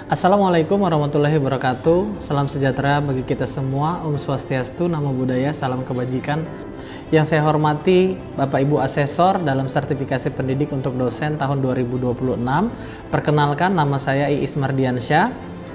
Assalamualaikum warahmatullahi wabarakatuh. Salam sejahtera bagi kita semua. Om Swastiastu, Namo Buddhaya, salam kebajikan. Yang saya hormati Bapak Ibu Asesor dalam sertifikasi pendidik untuk dosen tahun 2026. Perkenalkan, nama saya Iis Mardiansyah,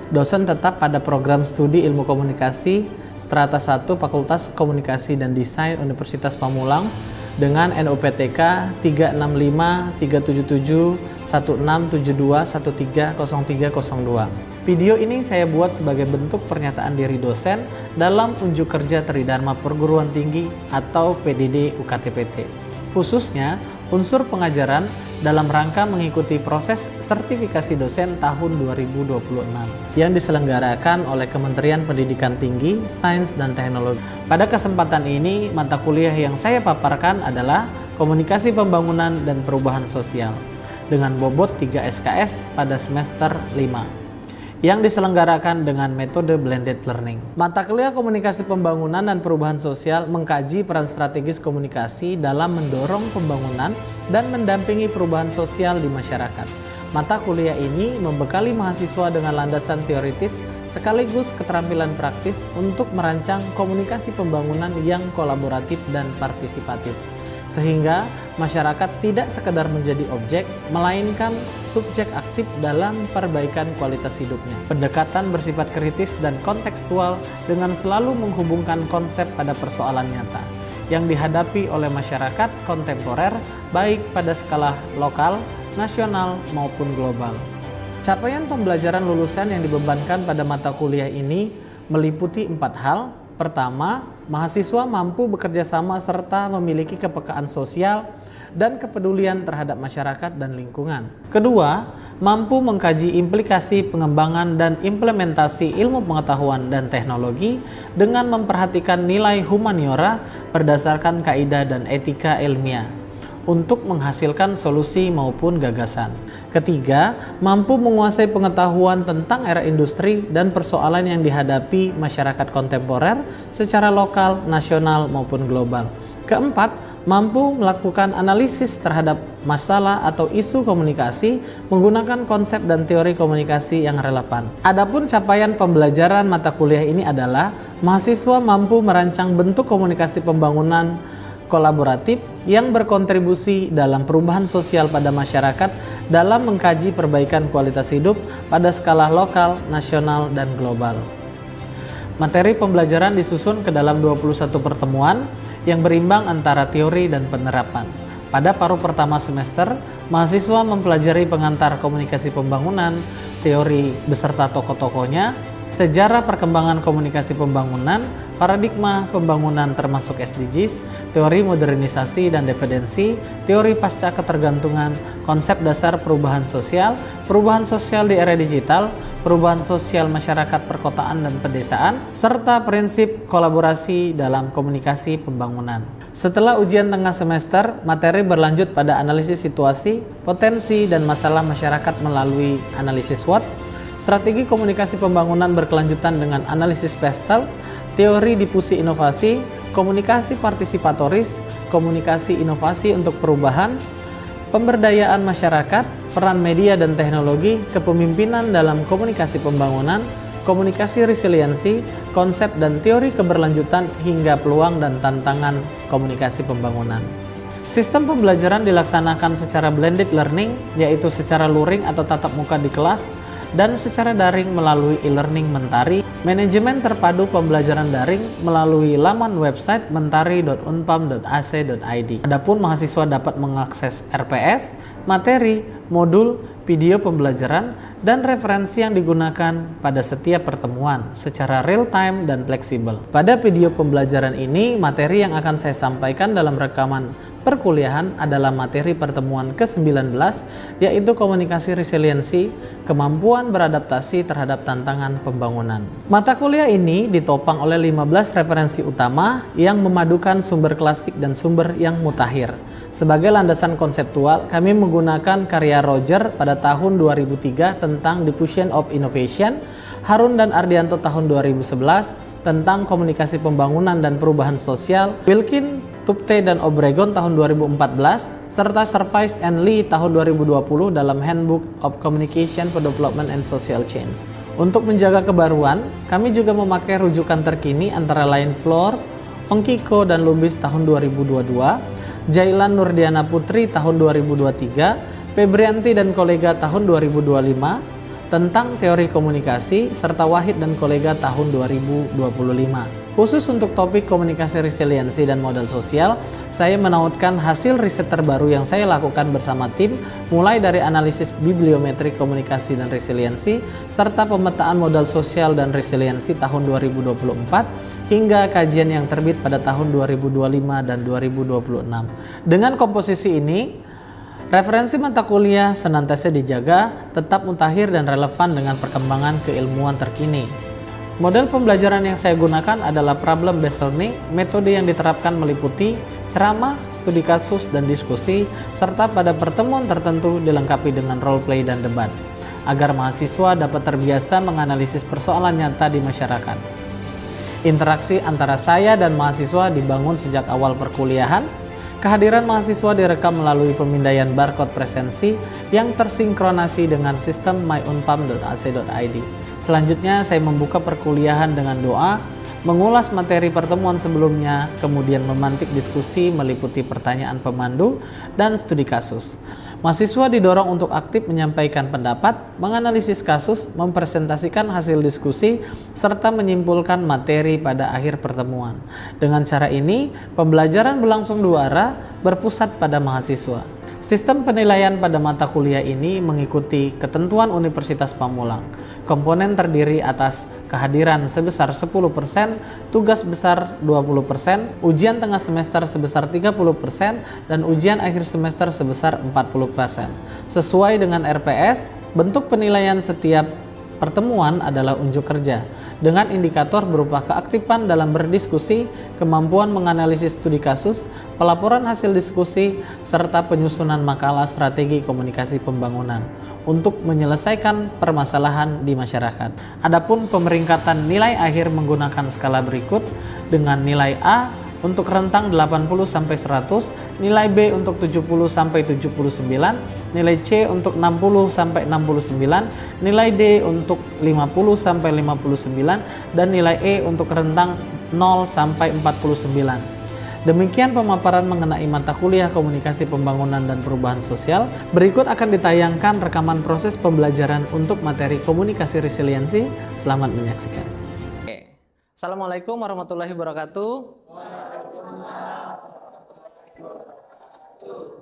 dosen tetap pada program studi Ilmu Komunikasi Strata 1 Fakultas Komunikasi dan Desain Universitas Pamulang dengan NUPTK 365 377 1672 130302. Video ini saya buat sebagai bentuk pernyataan diri dosen dalam unjuk kerja Tridharma Perguruan Tinggi atau PDD UKT-PT. Khususnya unsur pengajaran dalam rangka mengikuti proses sertifikasi dosen tahun 2026 yang diselenggarakan oleh Kementerian Pendidikan Tinggi, Sains dan Teknologi. Pada kesempatan ini, mata kuliah yang saya paparkan adalah Komunikasi Pembangunan dan Perubahan Sosial dengan bobot 3 SKS pada semester 5 yang diselenggarakan dengan metode blended learning. Mata kuliah Komunikasi Pembangunan dan Perubahan Sosial mengkaji peran strategis komunikasi dalam mendorong pembangunan dan mendampingi perubahan sosial di masyarakat. Mata kuliah ini membekali mahasiswa dengan landasan teoritis sekaligus keterampilan praktis untuk merancang komunikasi pembangunan yang kolaboratif dan partisipatif, sehingga masyarakat tidak sekedar menjadi objek, melainkan subjek aktif dalam perbaikan kualitas hidupnya. Pendekatan bersifat kritis dan kontekstual dengan selalu menghubungkan konsep pada persoalan nyata yang dihadapi oleh masyarakat kontemporer, baik pada skala lokal, nasional, maupun global. Capaian pembelajaran lulusan yang dibebankan pada mata kuliah ini meliputi 4 hal. Pertama, mahasiswa mampu bekerja sama serta memiliki kepekaan sosial dan kepedulian terhadap masyarakat dan lingkungan. Kedua, mampu mengkaji implikasi pengembangan dan implementasi ilmu pengetahuan dan teknologi dengan memperhatikan nilai humaniora berdasarkan kaidah dan etika ilmiah untuk menghasilkan solusi maupun gagasan. Ketiga, mampu menguasai pengetahuan tentang era industri dan persoalan yang dihadapi masyarakat kontemporer secara lokal, nasional, maupun global. Keempat, mampu melakukan analisis terhadap masalah atau isu komunikasi menggunakan konsep dan teori komunikasi yang relevan. Adapun capaian pembelajaran mata kuliah ini adalah mahasiswa mampu merancang bentuk komunikasi pembangunan kolaboratif yang berkontribusi dalam perubahan sosial pada masyarakat dalam mengkaji perbaikan kualitas hidup pada skala lokal, nasional, dan global. Materi pembelajaran disusun ke dalam 21 pertemuan yang berimbang antara teori dan penerapan. Pada paruh pertama semester, mahasiswa mempelajari pengantar komunikasi pembangunan, teori beserta tokoh-tokohnya, sejarah perkembangan komunikasi pembangunan, paradigma pembangunan termasuk SDGs, teori modernisasi dan dependensi, teori pasca ketergantungan, konsep dasar perubahan sosial di era digital, perubahan sosial masyarakat perkotaan dan pedesaan, serta prinsip kolaborasi dalam komunikasi pembangunan. Setelah ujian tengah semester, materi berlanjut pada analisis situasi, potensi, dan masalah masyarakat melalui analisis SWOT, strategi komunikasi pembangunan berkelanjutan dengan analisis PESTEL, teori difusi inovasi, komunikasi partisipatoris, komunikasi inovasi untuk perubahan, pemberdayaan masyarakat, peran media dan teknologi, kepemimpinan dalam komunikasi pembangunan, komunikasi resiliensi, konsep dan teori keberlanjutan hingga peluang dan tantangan komunikasi pembangunan. Sistem pembelajaran dilaksanakan secara blended learning, yaitu secara luring atau tatap muka di kelas, dan secara daring melalui e-learning Mentari. Manajemen terpadu pembelajaran daring melalui laman website mentari.unpam.ac.id. Adapun mahasiswa dapat mengakses RPS, materi, modul, video pembelajaran, dan referensi yang digunakan pada setiap pertemuan secara real time dan fleksibel. Pada video pembelajaran ini, materi yang akan saya sampaikan dalam rekaman perkuliahan adalah materi pertemuan ke-19, yaitu komunikasi resiliensi, kemampuan beradaptasi terhadap tantangan pembangunan. Mata kuliah ini ditopang oleh 15 referensi utama yang memadukan sumber klasik dan sumber yang mutakhir. Sebagai landasan konseptual, kami menggunakan karya Roger pada tahun 2003 tentang Diffusion of Innovation, Harun dan Ardianto tahun 2011 tentang komunikasi pembangunan dan perubahan sosial, Wilkin Tupte dan Obregon tahun 2014, serta Service and Lee tahun 2020 dalam Handbook of Communication for Development and Social Change. Untuk menjaga kebaruan, kami juga memakai rujukan terkini antara lain Floor, Ongkiko dan Lubis tahun 2022, Jailan Nurdiana Putri tahun 2023, Febrianti dan kolega tahun 2025, tentang teori komunikasi, serta Wahid dan kolega tahun 2025. Khusus untuk topik komunikasi resiliensi dan modal sosial, saya menautkan hasil riset terbaru yang saya lakukan bersama tim, mulai dari analisis bibliometrik komunikasi dan resiliensi, serta pemetaan modal sosial dan resiliensi tahun 2024, hingga kajian yang terbit pada tahun 2025 dan 2026. Dengan komposisi ini, referensi mata kuliah senantiasa dijaga, tetap mutakhir dan relevan dengan perkembangan keilmuan terkini. Model pembelajaran yang saya gunakan adalah problem based learning. Metode yang diterapkan meliputi ceramah, studi kasus, dan diskusi, serta pada pertemuan tertentu dilengkapi dengan role play dan debat, agar mahasiswa dapat terbiasa menganalisis persoalan nyata di masyarakat. Interaksi antara saya dan mahasiswa dibangun sejak awal perkuliahan. Kehadiran mahasiswa direkam melalui pemindaian barcode presensi yang tersinkronasi dengan sistem myunpam.ac.id. Selanjutnya, saya membuka perkuliahan dengan doa, mengulas materi pertemuan sebelumnya, kemudian memantik diskusi meliputi pertanyaan pemandu dan studi kasus. Mahasiswa didorong untuk aktif menyampaikan pendapat, menganalisis kasus, mempresentasikan hasil diskusi, serta menyimpulkan materi pada akhir pertemuan. Dengan cara ini, pembelajaran berlangsung dua arah, berpusat pada mahasiswa. Sistem penilaian pada mata kuliah ini mengikuti ketentuan Universitas Pamulang. Komponen terdiri atas kehadiran sebesar 10%, tugas besar 20%, ujian tengah semester sebesar 30%, dan ujian akhir semester sebesar 40%. Sesuai dengan RPS, bentuk penilaian setiap pertemuan adalah unjuk kerja, dengan indikator berupa keaktifan dalam berdiskusi, kemampuan menganalisis studi kasus, pelaporan hasil diskusi, serta penyusunan makalah strategi komunikasi pembangunan untuk menyelesaikan permasalahan di masyarakat. Adapun pemeringkatan nilai akhir menggunakan skala berikut, dengan nilai A untuk rentang 80-100, nilai B untuk 70-79, nilai C untuk 60-69, nilai D untuk 50-59, dan nilai E untuk rentang 0-49. Demikian pemaparan mengenai mata kuliah Komunikasi Pembangunan dan Perubahan Sosial. Berikut akan ditayangkan rekaman proses pembelajaran untuk materi komunikasi resiliensi. Selamat menyaksikan. Assalamualaikum warahmatullahi wabarakatuh.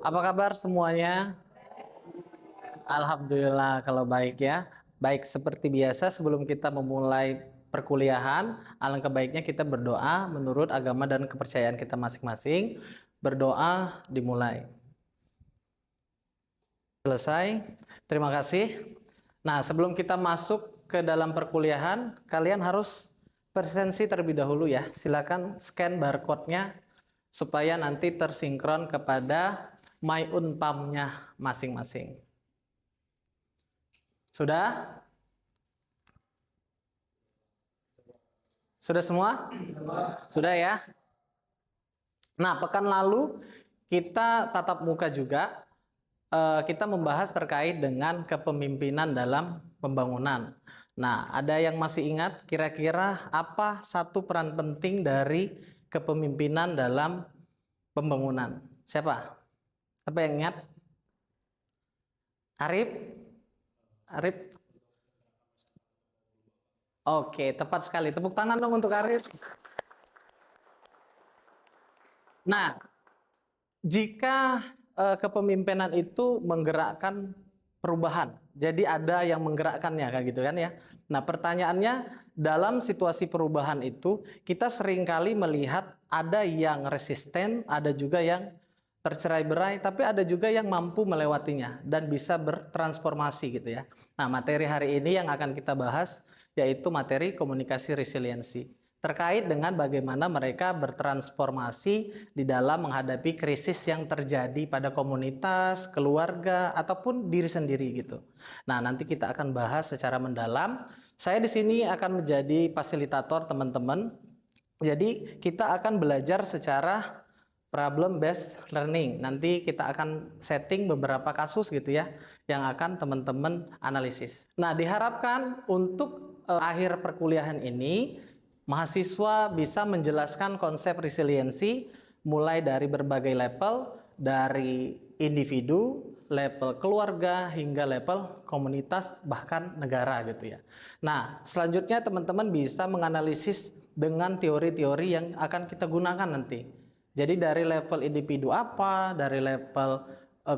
Apa kabar semuanya? Alhamdulillah kalau baik ya. Baik, seperti biasa sebelum kita memulai perkuliahan, alangkah baiknya kita berdoa menurut agama dan kepercayaan kita masing-masing. Berdoa dimulai. Selesai. Terima kasih. Nah, sebelum kita masuk ke dalam perkuliahan, kalian harus presensi terlebih dahulu ya. Silakan scan barcode-nya supaya nanti tersinkron kepada myunpam-nya masing-masing. Sudah? Sudah semua? Sudah ya? Nah, pekan lalu kita tatap muka juga. Kita membahas terkait dengan kepemimpinan dalam pembangunan. Nah, ada yang masih ingat kira-kira apa satu peran penting dari kepemimpinan dalam pembangunan? Siapa? Siapa yang ingat? Arif? Arif? Oke, tepat sekali. Tepuk tangan dong untuk Arif. Nah, jika kepemimpinan itu menggerakkan perubahan, jadi ada yang menggerakkannya kayak gitu kan ya. Nah, pertanyaannya dalam situasi perubahan itu kita seringkali melihat ada yang resisten, ada juga yang tercerai-berai, tapi ada juga yang mampu melewatinya dan bisa bertransformasi gitu ya. Nah, materi hari ini yang akan kita bahas yaitu materi komunikasi resiliensi, terkait dengan bagaimana mereka bertransformasi di dalam menghadapi krisis yang terjadi pada komunitas, keluarga, ataupun diri sendiri gitu. Nah, nanti kita akan bahas secara mendalam. Saya di sini akan menjadi fasilitator teman-teman. Jadi kita akan belajar secara problem based learning. Nanti kita akan setting beberapa kasus gitu ya yang akan teman-teman analisis. Nah, diharapkan untuk akhir perkuliahan ini mahasiswa bisa menjelaskan konsep resiliensi mulai dari berbagai level, dari individu, level keluarga, hingga level komunitas, bahkan negara gitu ya. Nah, selanjutnya teman-teman bisa menganalisis dengan teori-teori yang akan kita gunakan nanti. Jadi dari level individu apa, dari level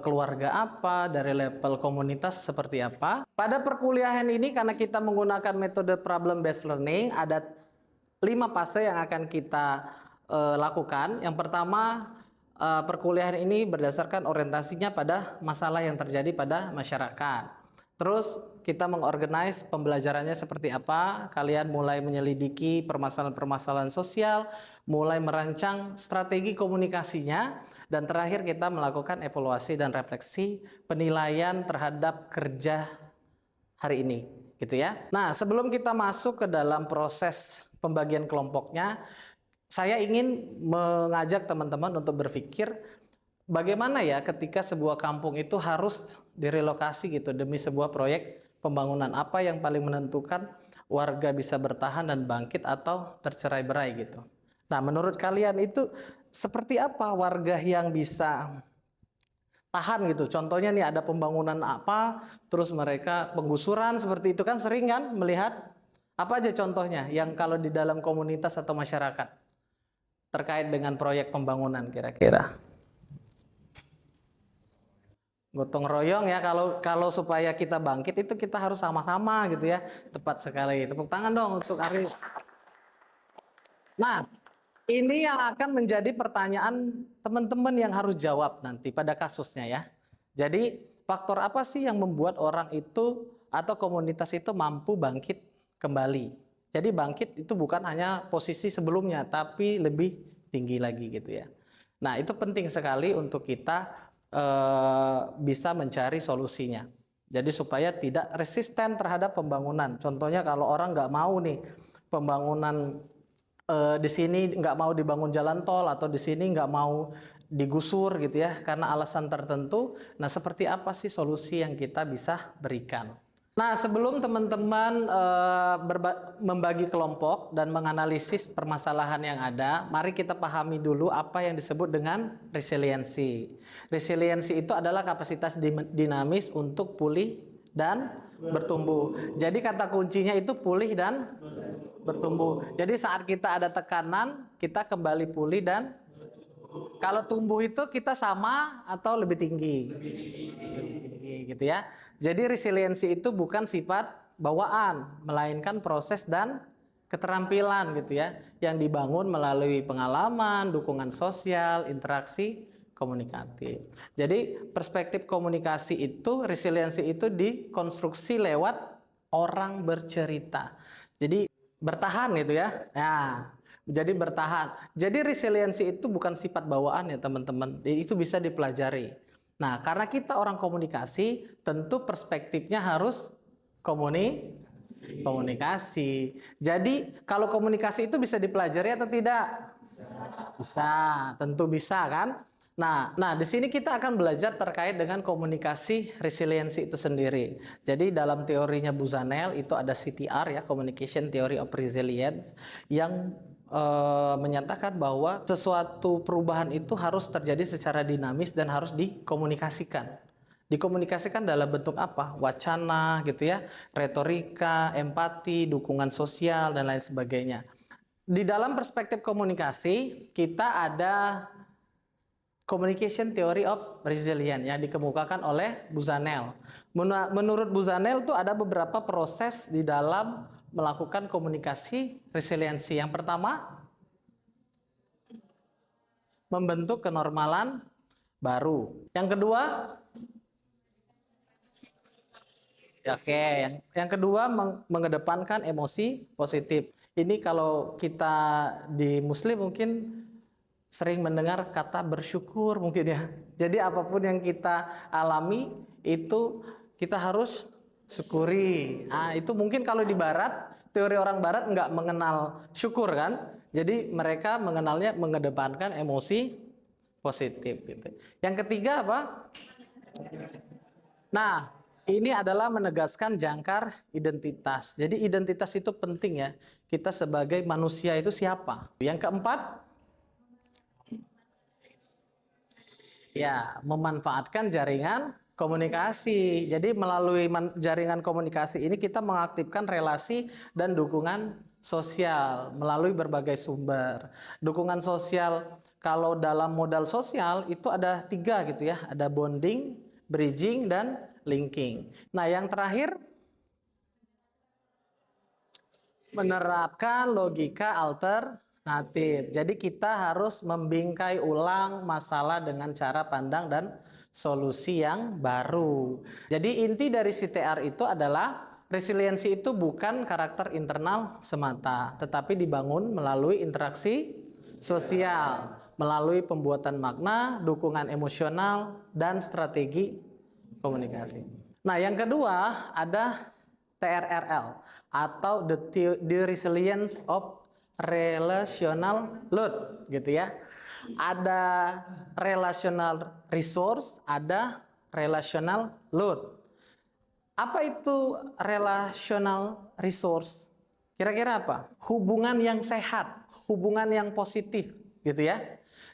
keluarga apa, dari level komunitas seperti apa. Pada perkuliahan ini karena kita menggunakan metode problem based learning, ada 5 fase yang akan kita lakukan. Yang pertama, perkuliahan ini berdasarkan orientasinya pada masalah yang terjadi pada masyarakat. Terus kita mengorganize pembelajarannya seperti apa, kalian mulai menyelidiki permasalahan-permasalahan sosial, mulai merancang strategi komunikasinya, dan terakhir kita melakukan evaluasi dan refleksi penilaian terhadap kerja hari ini, gitu ya. Nah, sebelum kita masuk ke dalam proses pembagian kelompoknya, saya ingin mengajak teman-teman untuk berpikir bagaimana ya ketika sebuah kampung itu harus direlokasi gitu demi sebuah proyek pembangunan. Apa yang paling menentukan warga bisa bertahan dan bangkit atau tercerai-berai gitu. Nah, menurut kalian itu seperti apa warga yang bisa tahan gitu? Contohnya nih ada pembangunan apa, terus mereka penggusuran seperti itu kan sering kan melihat. Apa aja contohnya yang kalau di dalam komunitas atau masyarakat terkait dengan proyek pembangunan kira-kira? Gotong royong ya, kalau supaya kita bangkit itu kita harus sama-sama gitu ya. Tepat sekali. Tepuk tangan dong untuk Arif. Nah, ini yang akan menjadi pertanyaan teman-teman yang harus jawab nanti pada kasusnya ya. Jadi, faktor apa sih yang membuat orang itu atau komunitas itu mampu bangkit kembali? Jadi bangkit itu bukan hanya posisi sebelumnya, tapi lebih tinggi lagi gitu ya. Nah, itu penting sekali untuk kita bisa mencari solusinya. Jadi supaya tidak resisten terhadap pembangunan. Contohnya kalau orang nggak mau nih pembangunan di sini nggak mau dibangun jalan tol atau di sini nggak mau digusur gitu ya karena alasan tertentu. Nah, seperti apa sih solusi yang kita bisa berikan? Nah, sebelum teman-teman membagi kelompok dan menganalisis permasalahan yang ada, mari kita pahami dulu apa yang disebut dengan resiliensi. Resiliensi itu adalah kapasitas dinamis untuk pulih dan bertumbuh. Jadi kata kuncinya itu pulih dan bertumbuh. Jadi saat kita ada tekanan, kita kembali pulih dan kalau tumbuh itu kita sama atau lebih tinggi. Lebih tinggi gitu ya. Jadi resiliensi itu bukan sifat bawaan, melainkan proses dan keterampilan gitu ya, yang dibangun melalui pengalaman, dukungan sosial, interaksi komunikatif. Jadi perspektif komunikasi itu, resiliensi itu dikonstruksi lewat orang bercerita. Jadi bertahan gitu ya. Nah, jadi bertahan. Jadi resiliensi itu bukan sifat bawaan ya teman-teman. Itu bisa dipelajari. Nah, karena kita orang komunikasi, tentu perspektifnya harus komunikasi. Jadi kalau komunikasi itu bisa dipelajari atau tidak? Bisa, tentu bisa kan? Nah, di sini kita akan belajar terkait dengan komunikasi resiliensi itu sendiri. Jadi dalam teorinya Buzanel itu ada CTR ya, Communication Theory of Resilience, yang menyatakan bahwa sesuatu perubahan itu harus terjadi secara dinamis dan harus dikomunikasikan. Dikomunikasikan dalam bentuk apa? Wacana gitu ya, retorika, empati, dukungan sosial dan lain sebagainya. Di dalam perspektif komunikasi, kita ada Communication Theory of Resilience yang dikemukakan oleh Buzanel. Menurut Buzanel itu ada beberapa proses di dalam melakukan komunikasi resiliensi. Yang pertama, membentuk kenormalan baru. Yang kedua, yang kedua mengedepankan emosi positif. Ini kalau kita di Muslim mungkin sering mendengar kata bersyukur mungkin ya. Jadi apapun yang kita alami itu kita harus syukuri. Nah, itu mungkin kalau di Barat, teori orang Barat nggak mengenal syukur kan. Jadi mereka mengenalnya mengedepankan emosi positif gitu. Yang ketiga apa? Nah, ini adalah menegaskan jangkar identitas. Jadi identitas itu penting ya. Kita sebagai manusia itu siapa? Yang keempat, ya, memanfaatkan jaringan komunikasi. Jadi melalui jaringan komunikasi ini kita mengaktifkan relasi dan dukungan sosial melalui berbagai sumber. Dukungan sosial kalau dalam modal sosial itu ada 3 gitu ya. Ada bonding, bridging, dan linking. Nah, yang terakhir menerapkan logika alternatif. Jadi kita harus membingkai ulang masalah dengan cara pandang dan solusi yang baru. Jadi inti dari CTR itu adalah resiliensi itu bukan karakter internal semata, tetapi dibangun melalui interaksi sosial, melalui pembuatan makna, dukungan emosional, dan strategi komunikasi. Nah, yang kedua ada TRRL atau the resilience of relational load gitu ya. Ada relational resource, ada relational load. Apa itu relational resource? Kira-kira apa? Hubungan yang sehat, hubungan yang positif gitu ya.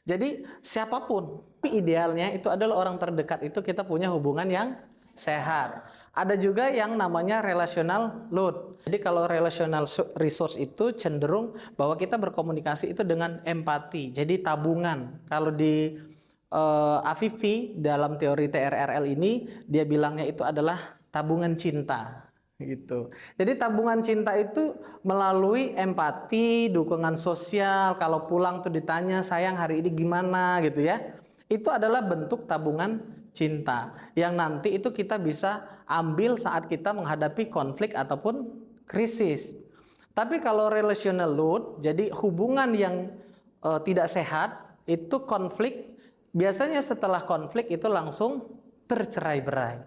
Jadi siapapun, idealnya itu adalah orang terdekat itu kita punya hubungan yang sehat. Ada juga yang namanya relational load. Jadi kalau relational resource itu cenderung bahwa kita berkomunikasi itu dengan empati. Jadi tabungan. Kalau di Afifi dalam teori TRRL ini dia bilangnya itu adalah tabungan cinta gitu. Jadi tabungan cinta itu melalui empati, dukungan sosial. Kalau pulang tuh ditanya, sayang hari ini gimana gitu ya. Itu adalah bentuk tabungan cinta yang nanti itu kita bisa ambil saat kita menghadapi konflik ataupun krisis. Tapi kalau relational load, jadi hubungan yang tidak sehat, itu konflik biasanya setelah konflik itu langsung tercerai-berai.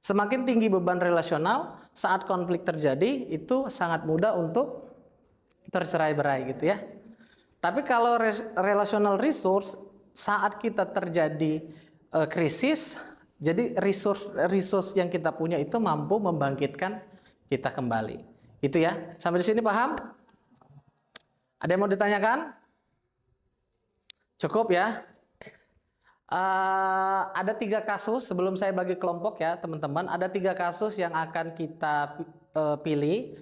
Semakin tinggi beban relasional, saat konflik terjadi itu sangat mudah untuk tercerai-berai gitu ya. Tapi kalau relational resource, saat kita terjadi krisis, jadi resource yang kita punya itu mampu membangkitkan kita kembali. Itu ya. Sampai di sini paham? Ada yang mau ditanyakan? Cukup ya. Ada 3 kasus sebelum saya bagi kelompok ya teman-teman. Ada 3 kasus yang akan kita pilih.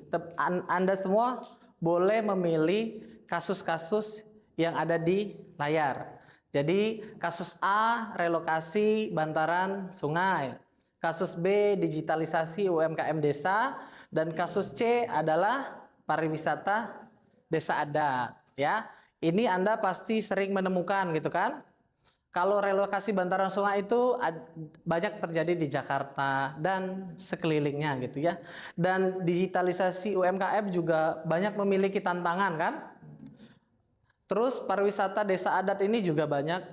Anda semua boleh memilih kasus-kasus yang ada di layar. Jadi kasus A, relokasi bantaran sungai. Kasus B, digitalisasi UMKM desa. Dan kasus C adalah pariwisata desa adat. Ya, ini Anda pasti sering menemukan gitu kan. Kalau relokasi bantaran sungai itu banyak terjadi di Jakarta dan sekelilingnya gitu ya. Dan digitalisasi UMKM juga banyak memiliki tantangan kan. Terus pariwisata desa adat ini juga banyak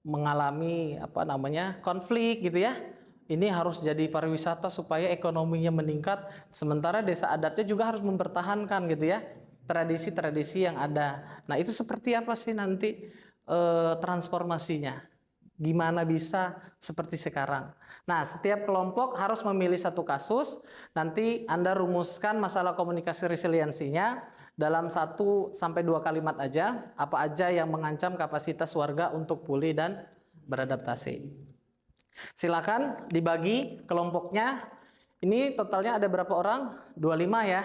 mengalami konflik gitu ya. Ini harus jadi pariwisata supaya ekonominya meningkat. Sementara desa adatnya juga harus mempertahankan gitu ya tradisi-tradisi yang ada. Nah itu seperti apa sih nanti transformasinya? Gimana bisa seperti sekarang? Nah, setiap kelompok harus memilih satu kasus. Nanti Anda rumuskan masalah komunikasi resiliensinya dalam 1-2 kalimat aja. Apa aja yang mengancam kapasitas warga untuk pulih dan beradaptasi. Silakan dibagi kelompoknya. Ini totalnya ada berapa orang? 25 ya.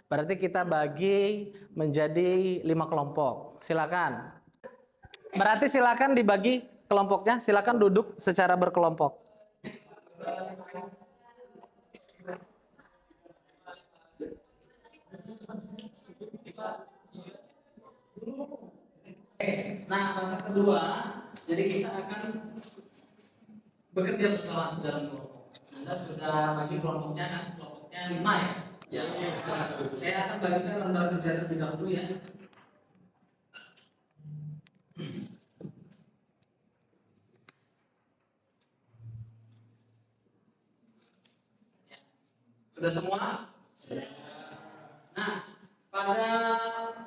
Berarti kita bagi menjadi 5 kelompok. Silakan. Berarti silakan dibagi kelompoknya. Silakan duduk secara berkelompok. Nah, fase kedua, jadi kita akan bekerja bersama dalam kelompok. Anda sudah bagi kelompoknya kan? Kelompoknya 5 ya? Ya. Saya akan bagikan lembar kerja terlebih dahulu ya. Sudah semua? Nah, pada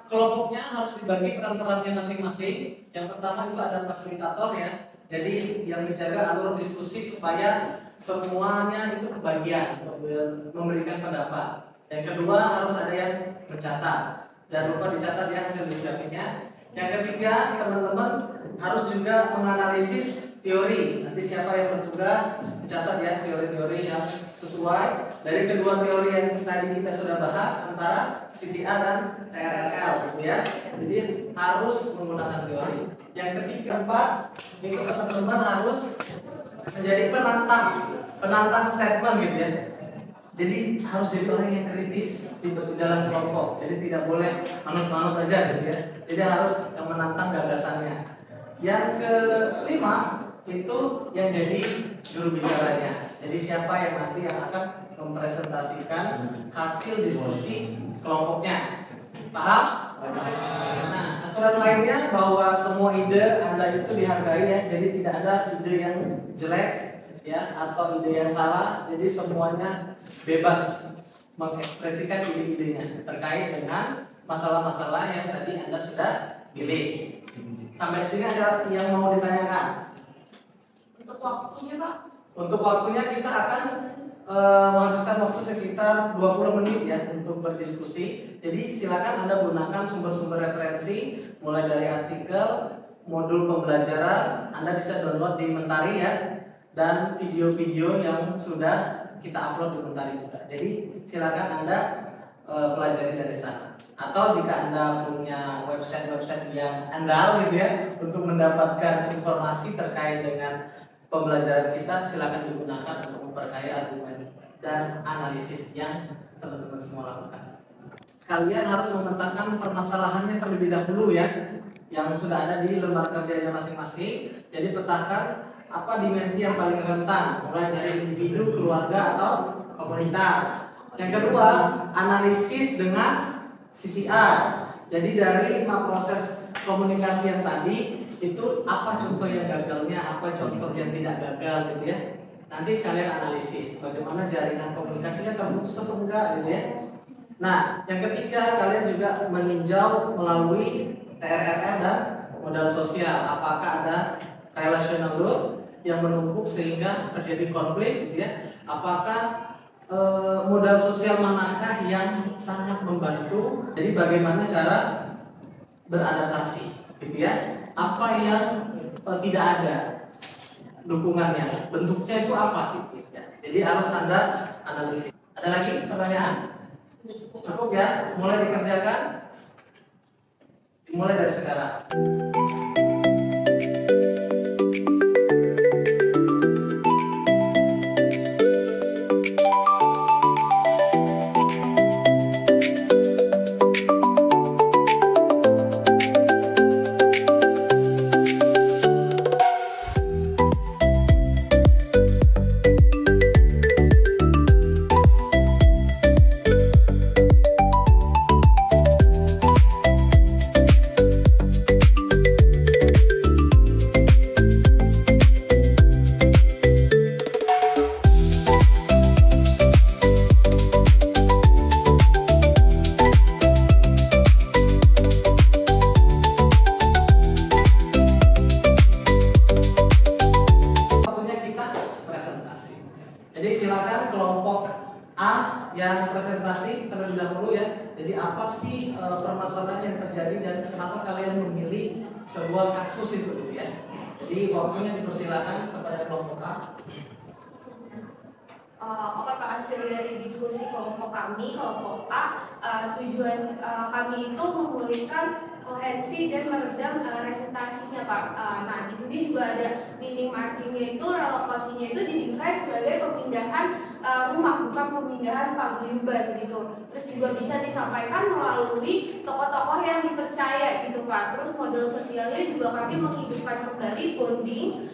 kelompoknya harus dibagi peran-perannya masing-masing. Yang pertama itu ada fasilitator ya. Jadi yang menjaga alur diskusi supaya semuanya itu kebagian untuk memberikan pendapat. Yang kedua harus ada yang mencatat. Jangan lupa dicatat ya hasil diskusinya. Yang ketiga teman-teman harus juga menganalisis teori. Nanti siapa yang bertugas mencatat ya teori-teori yang sesuai dari kedua teori yang tadi kita sudah bahas antara CTA dan TRLL gitu ya. Jadi harus menggunakan teori. Yang ketiga keempat itu teman-teman harus menjadi penantang statement gitu ya. Jadi harus jadi orang yang kritis di dalam kelompok. Jadi tidak boleh manut-manut aja gitu ya. Jadi harus yang menantang gagasannya. Yang kelima itu yang jadi juru bicaranya. Jadi siapa yang nanti yang akan mempresentasikan hasil diskusi kelompoknya. Paham? Nah, aturan lainnya bahwa semua ide Anda itu dihargai ya. Jadi tidak ada ide yang jelek ya atau ide yang salah. Jadi semuanya bebas mengekspresikan ide-idenya terkait dengan masalah-masalah yang tadi Anda sudah pilih. Sampai di sini ada yang mau ditanyakan? Untuk waktunya, Pak? Untuk waktunya kita akan menghabiskan waktu sekitar 20 menit ya untuk berdiskusi. Jadi silakan Anda gunakan sumber-sumber referensi mulai dari artikel, modul pembelajaran, Anda bisa download di Mentari ya, dan video-video yang sudah kita upload di Mentari juga. Jadi silakan Anda pelajari dari sana. Atau jika Anda punya website-website yang andal gitu ya untuk mendapatkan informasi terkait dengan pembelajaran kita, silakan digunakan untuk memperkaya argumen dan analisis yang teman-teman semua lakukan. Kalian harus memetakan permasalahannya terlebih dahulu ya, yang sudah ada di lembar kerjanya masing-masing. Jadi petakan apa dimensi yang paling rentan, mulai dari individu, keluarga atau komunitas. Yang kedua, analisis dengan CTR. Jadi dari 5 proses komunikasi yang tadi itu apa contoh yang gagalnya, apa contoh yang tidak gagal gitu ya. Nanti kalian analisis bagaimana jaringan komunikasinya terputus atau enggak gitu ya. Nah, yang ketiga kalian juga meninjau melalui TRLL dan modal sosial. Apakah ada relational load yang menumpuk sehingga terjadi konflik gitu ya. Apakah modal sosial manakah yang sangat membantu? Jadi bagaimana cara beradaptasi gitu ya. Apa yang tidak ada dukungannya, bentuknya itu apa sih? Jadi harus Anda analisis. Ada lagi pertanyaan? Cukup ya, mulai dikerjakan. Dimulai dari sekarang. Jadi silakan kelompok A yang presentasi terlebih dahulu ya. Jadi apa sih permasalahan yang terjadi dan kenapa kalian memilih sebuah kasus itu gitu ya. Jadi waktunya dipersilakan kepada kelompok A. Oke Pak, hasil dari diskusi kelompok kami, kelompok A, tujuan kami itu memulihkan kohensi dan meredam resentasinya Pak. Nah di sini juga ada meaning markingnya itu relokasinya itu dibingkai sebagai pemindahan rumah, bukan pemindahan paguyuban gitu. Terus juga bisa disampaikan melalui tokoh-tokoh yang dipercaya gitu Pak. Terus model sosialnya juga kami menghidupkan kembali bonding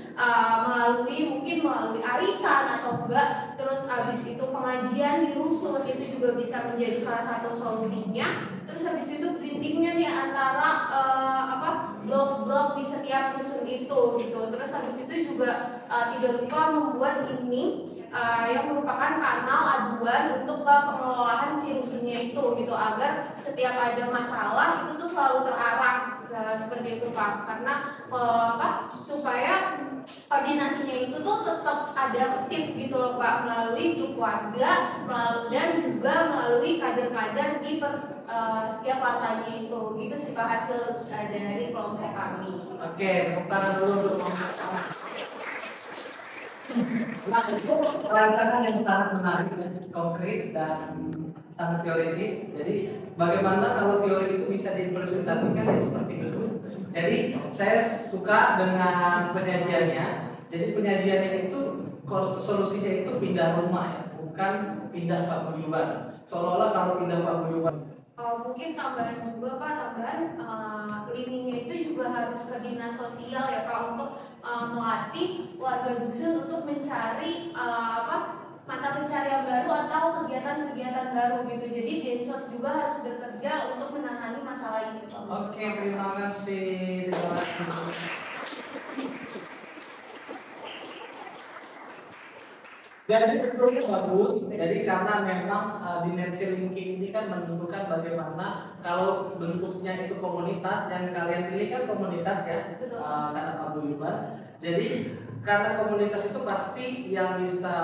melalui arisan atau enggak terus habis itu pengajian di rusun itu juga bisa menjadi salah satu solusinya. Terus habis itu printingnya nih antara blok-blok di setiap rusun itu gitu. Terus habis itu juga tidak lupa membuat ini yang merupakan kanal aduan untuk pengelolaan si rusunnya itu gitu, agar setiap ada masalah itu tuh selalu terarah seperti itu Pak. Karena supaya koordinasinya itu tuh tetap adaptif gitu loh Pak, melalui grup warga, dan juga melalui kader-kader di setiap partainya itu. Gitu sih Pak hasil dari kelompok kami. Oke, tepuk tangan dulu untuk rancangan yang sangat menarik dan konkret dan sangat teoritis. Jadi bagaimana kalau teori itu bisa diimplementasikan seperti itu. Jadi saya suka dengan penyajiannya. Jadi penyajiannya itu solusinya itu pindah rumah ya, bukan pindah paguyuban. Seolah-olah kalau pindah paguyuban mungkin tambahan juga Pak, cleaningnya itu juga harus ke dinas sosial ya Pak, untuk melatih warga dusun untuk mencari mata pencarian baru atau kegiatan-kegiatan baru gitu. Jadi Densos juga harus bekerja untuk menangani masalah ini Pak. Oke, terima kasih. Jadi sebetulnya bagus. Jadi karena memang dimensi linking ini kan menentukan bagaimana kalau bentuknya itu komunitas, yang kalian pilih kan komunitas ya, karena paguyuban. Jadi karena komunitas itu pasti yang bisa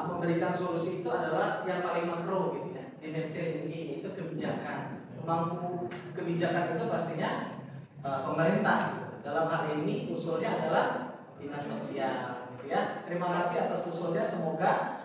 memberikan solusi itu adalah yang paling makro gitu ya. Dimensi linking itu kebijakan. Pemangku kebijakan itu pastinya pemerintah. Dalam hal ini usulnya adalah dinas sosial. Ya, terima kasih atas usulnya. Semoga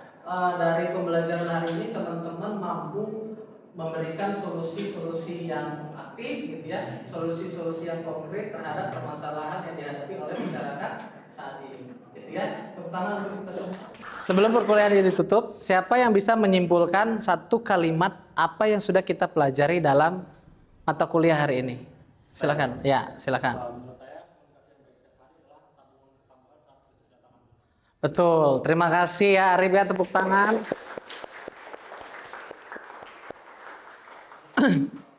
dari pembelajaran hari ini teman-teman mampu memberikan solusi-solusi yang aktif, gitu ya, solusi-solusi yang konkret terhadap permasalahan yang dihadapi oleh masyarakat saat ini, gitu ya. Terutama untuk kita semua. Sebelum perkuliahan ini ditutup, siapa yang bisa menyimpulkan satu kalimat apa yang sudah kita pelajari dalam mata kuliah hari ini? Silakan. Ya, silakan. Betul, terima kasih ya Arif ya, tepuk tangan.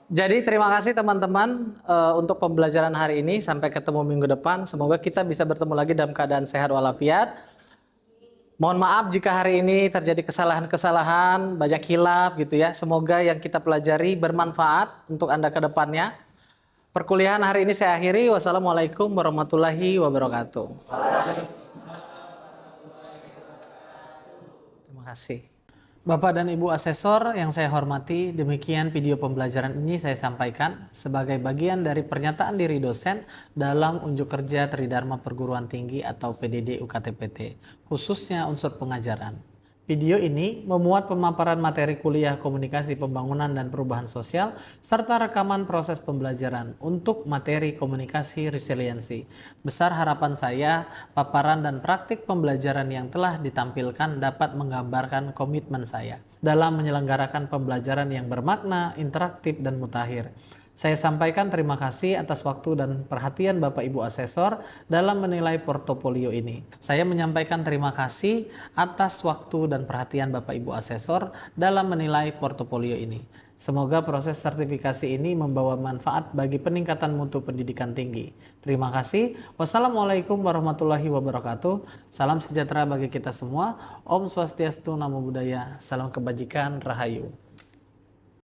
Jadi terima kasih teman-teman untuk pembelajaran hari ini. Sampai ketemu minggu depan. Semoga kita bisa bertemu lagi dalam keadaan sehat walafiat. Mohon maaf jika hari ini terjadi kesalahan-kesalahan, banyak khilaf gitu ya. Semoga yang kita pelajari bermanfaat untuk Anda ke depannya. Perkuliahan hari ini saya akhiri. Wassalamualaikum warahmatullahi wabarakatuh. Terima kasih. Bapak dan Ibu Asesor yang saya hormati, demikian video pembelajaran ini saya sampaikan sebagai bagian dari pernyataan diri dosen dalam unjuk kerja Tridharma Perguruan Tinggi atau PDD UKT-PT, khususnya unsur pengajaran. Video ini memuat pemaparan materi kuliah komunikasi pembangunan dan perubahan sosial serta rekaman proses pembelajaran untuk materi komunikasi resiliensi. Besar harapan saya, paparan dan praktik pembelajaran yang telah ditampilkan dapat menggambarkan komitmen saya dalam menyelenggarakan pembelajaran yang bermakna, interaktif dan mutakhir. Saya sampaikan terima kasih atas waktu dan perhatian Bapak Ibu Asesor dalam menilai portofolio ini. Saya menyampaikan terima kasih atas waktu dan perhatian Bapak Ibu Asesor dalam menilai portofolio ini. Semoga proses sertifikasi ini membawa manfaat bagi peningkatan mutu pendidikan tinggi. Terima kasih. Wassalamualaikum warahmatullahi wabarakatuh. Salam sejahtera bagi kita semua. Om Swastiastu, Namo Buddhaya. Salam kebajikan, Rahayu.